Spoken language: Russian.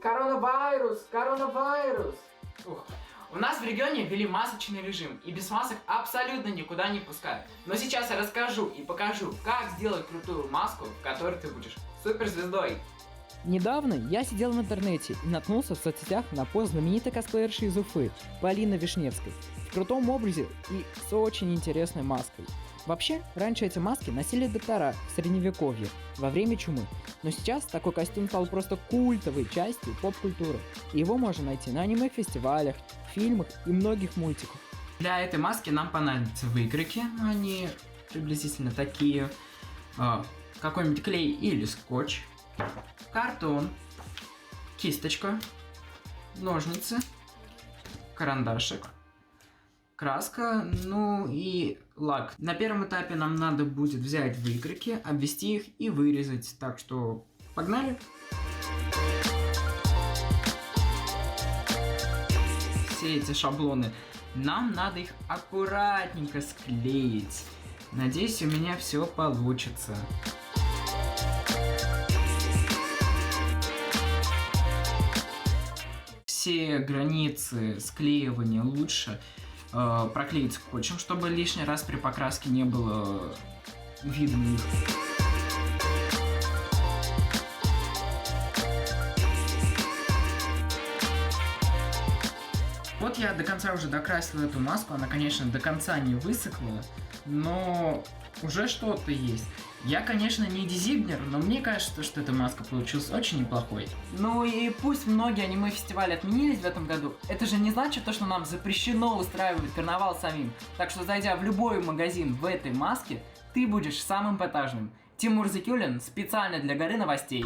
Коронавирус! Коронавирус! Ух. У нас в регионе ввели масочный режим, и без масок абсолютно никуда не пускают. Но сейчас я расскажу и покажу, как сделать крутую маску, в которой ты будешь суперзвездой. Недавно я сидел в интернете и наткнулся в соцсетях на пост знаменитой косплеерши из Уфы, Полины Вишневской, в крутом образе и с очень интересной маской. Вообще, раньше эти маски носили доктора в средневековье, во время чумы, но сейчас такой костюм стал просто культовой частью поп-культуры, и его можно найти на аниме-фестивалях, фильмах и многих мультиках. Для этой маски нам понадобятся выкройки, они приблизительно такие, какой-нибудь клей или скотч, картон, кисточка, ножницы, карандашик, краска, ну и лак. На первом этапе нам надо будет взять выкройки, обвести их и вырезать. Так что погнали! Все эти шаблоны, нам надо их аккуратненько склеить. Надеюсь, у меня все получится. Все границы склеивания лучше проклеить скотчем, чтобы лишний раз при покраске не было видно их. Вот я до конца уже докрасил эту маску, она, конечно, до конца не высохла, но уже что-то есть. Я, конечно, не дизайнер, но мне кажется, что эта маска получилась очень неплохой. Ну и пусть многие аниме-фестивали отменились в этом году, это же не значит то, что нам запрещено устраивать карнавал самим. Так что, зайдя в любой магазин в этой маске, ты будешь самым эпатажным. Тимур Зикюлин специально для Горы новостей.